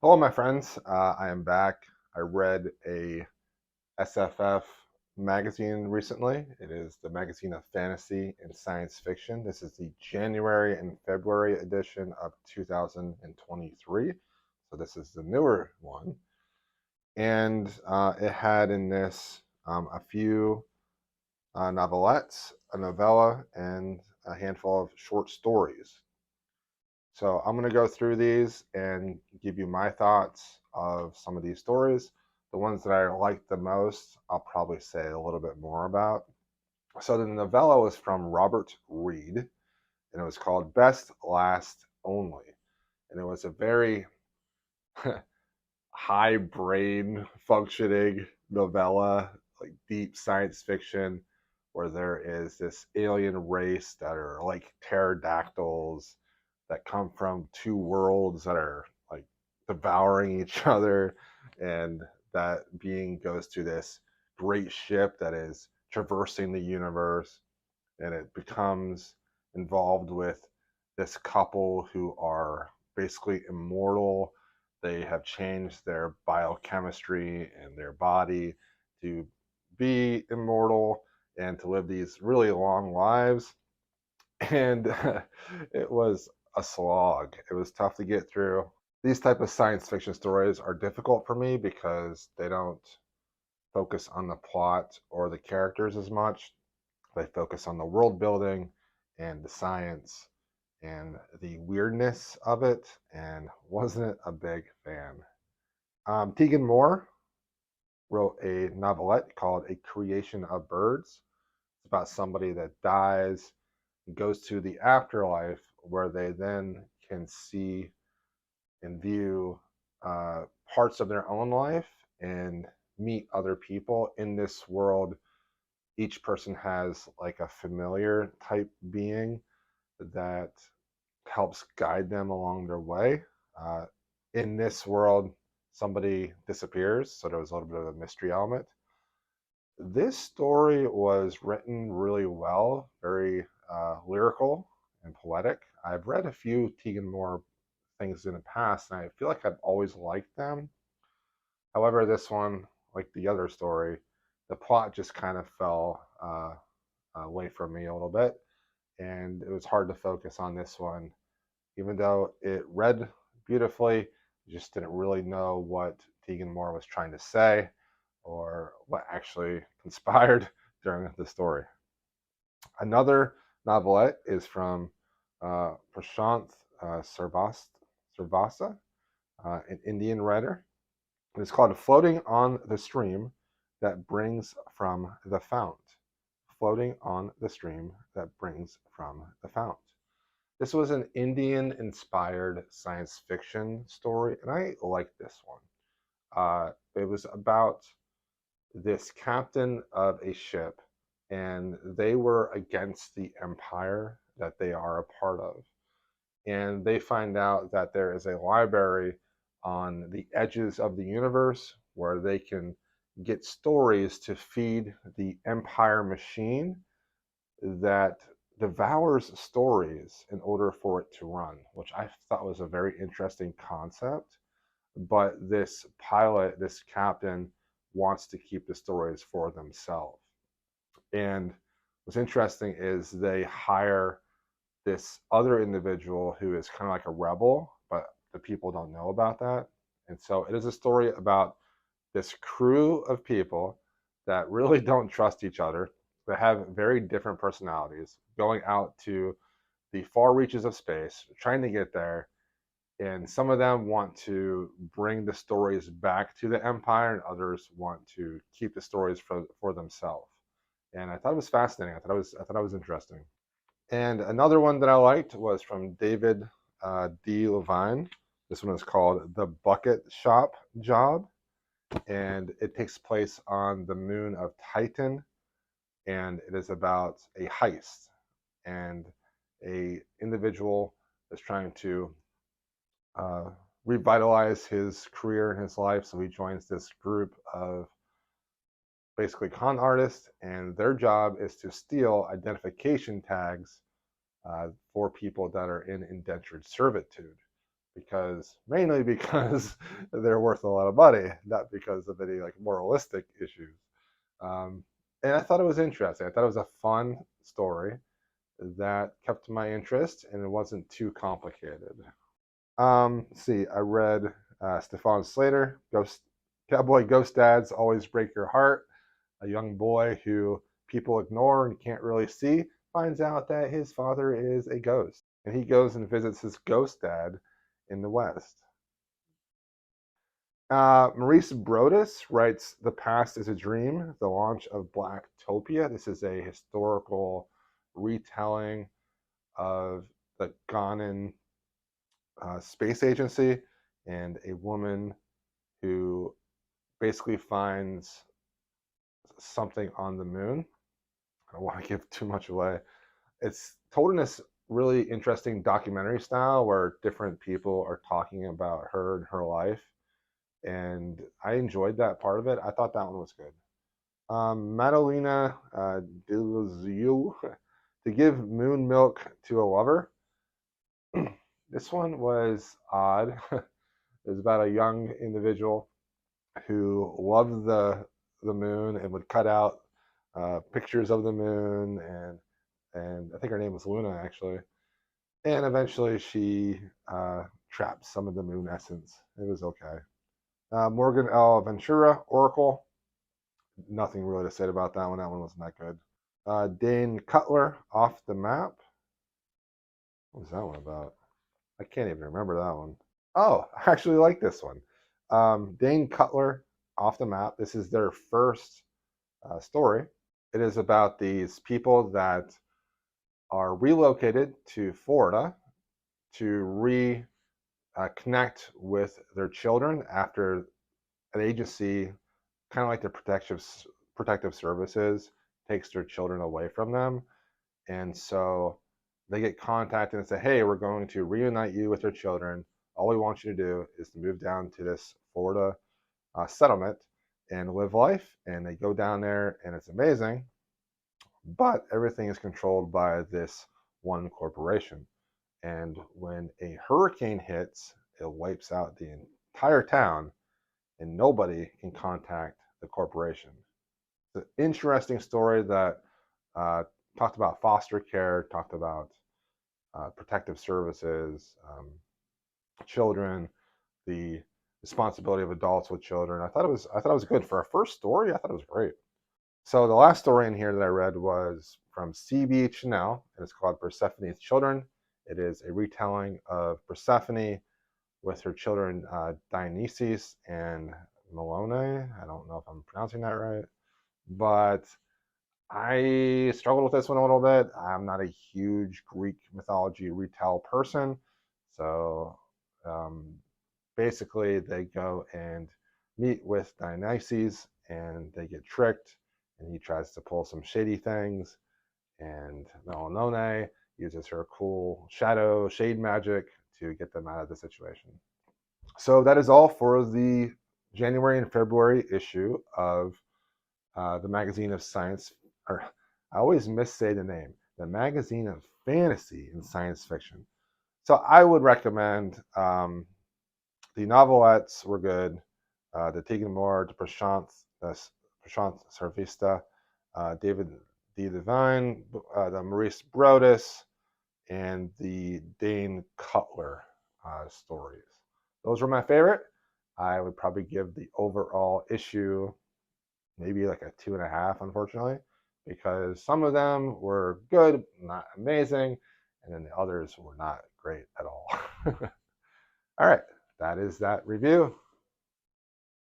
Hello, my friends. I am back. I read a SFF magazine recently. It is the magazine of fantasy and science fiction. This is the January and February edition of 2023. So this is the newer one. And it had in this a few novelettes, a novella, and a handful of short stories. So I'm going to go through these and give you my thoughts of some of these stories. The ones that I liked the most, I'll probably say a little bit more about. So the novella was from Robert Reed, and it was called Best Last Only. And it was a very high brain functioning novella, like deep science fiction, where there is this alien race that are like pterodactyls that come from two worlds that are like devouring each other, and that being goes to this great ship that is traversing the universe, and it becomes involved with this couple who are basically immortal. They have changed their biochemistry and their body to be immortal and to live these really long lives. And it was a slog. It was tough to get through. These type of science fiction stories are difficult for me because they don't focus on the plot or the characters as much. They focus on the world building and the science and the weirdness of it, and wasn't a big fan. Tegan Moore wrote a novelette called A Creation of Birds. It's about somebody that dies and goes to the afterlife where they then can see and view parts of their own life and meet other people in this world. Each person has like a familiar type being that helps guide them along their way. Uh, in this world, somebody disappears, so there was a little bit of a mystery element. This story was written really well, very lyrical and poetic. I've read a few Tegan Moore things in the past, and I feel like I've always liked them. However, this one, like the other story, the plot just kind of fell away from me a little bit, and it was hard to focus on this one. Even though it read beautifully, I just didn't really know what Tegan Moore was trying to say or what actually conspired during the story. Another novelette is from Prashant Sarvasa, an Indian writer. It's called Floating on the Stream That Brings from the Fount. Floating on the Stream That Brings from the Fount. This was an Indian inspired science fiction story, and I liked this one. It was about this captain of a ship, and they were against the empire that they are a part of. And they find out that there is a library on the edges of the universe where they can get stories to feed the empire machine that devours stories in order for it to run, which I thought was a very interesting concept. But this pilot, this captain, wants to keep the stories for themselves. And what's interesting is they hire this other individual who is kind of like a rebel, but the people don't know about that. And so it is a story about this crew of people that really don't trust each other, that have very different personalities, going out to the far reaches of space, trying to get there. And some of them want to bring the stories back to the empire, and others want to keep the stories for themselves. And I thought it was fascinating. I thought it was interesting. And another one that I liked was from David D. Levine. This one is called The Bucket Shop Job, and it takes place on the moon of Titan, and it is about a heist, and a individual is trying to uh, revitalize his career and his life, so he joins this group of basically con artists, and their job is to steal identification tags for people that are in indentured servitude. mainly because they're worth a lot of money, not because of any like moralistic issues. Um, and I thought it was interesting. I thought it was a fun story that kept my interest, and it wasn't too complicated. Let's see, I read Stefan Slater, Ghost Cowboy Ghost Dads Always Break Your Heart. A young boy who people ignore and can't really see finds out that his father is a ghost, and he goes and visits his ghost dad in the West. Maurice Brodus writes The Past is a Dream, the launch of Blacktopia. This is a historical retelling of the Ghanan space agency and a woman who basically finds something on the moon. I don't want to give too much away. It's told in this really interesting documentary style where different people are talking about her and her life. And I enjoyed that part of it. I thought that one was good. Madalena Deleuze, To Give Moon Milk to a Lover. This one was odd. It was about a young individual who loved the moon and would cut out pictures of the moon, and I think her name was Luna actually. And eventually she trapped some of the moon essence. It was okay. Morgan L. Ventura, Oracle. Nothing really to say about that one. That one wasn't that good. Dane Cutler, Off the Map. What was that one about? I can't even remember that one. Oh, I actually like this one. Dane Cutler, Off the Map. This is their first story. It is about these people that are relocated to Florida to connect with their children after an agency, kind of like the protective services, takes their children away from them. And so they get contacted and say, hey, we're going to reunite you with your children. All we want you to do is to move down to this Florida settlement and live life. And they go down there, and it's amazing. But everything is controlled by this one corporation. And when a hurricane hits, it wipes out the entire town, and nobody can contact the corporation. It's an interesting story that talked about foster care, talked about protective services, children, the responsibility of adults with children. I thought it was good for a first story. I thought it was great. So the last story in here that I read was from C.B. Chanel, and it's called Persephone's Children. It is a retelling of Persephone with her children Dionysus and Melone. I don't know if I'm pronouncing that right, but I struggled with this one a little bit. I'm not a huge Greek mythology retell person, so basically they go and meet with Dionysus, and they get tricked, and he tries to pull some shady things, and Melanone uses her cool shade magic to get them out of the situation. So that is all for the January and February issue of the Magazine of Science, or I always missay the name, the Magazine of Fantasy and Science Fiction. So I would recommend the novelettes were good. The Tegan Moore, the Prashant Sarvista, David D. Devine, the Maurice Brodus, and the Dane Cutler stories. Those were my favorite. I would probably give the overall issue maybe like a 2.5, unfortunately, because some of them were good, not amazing, and then the others were not great at all. All right, that is that review.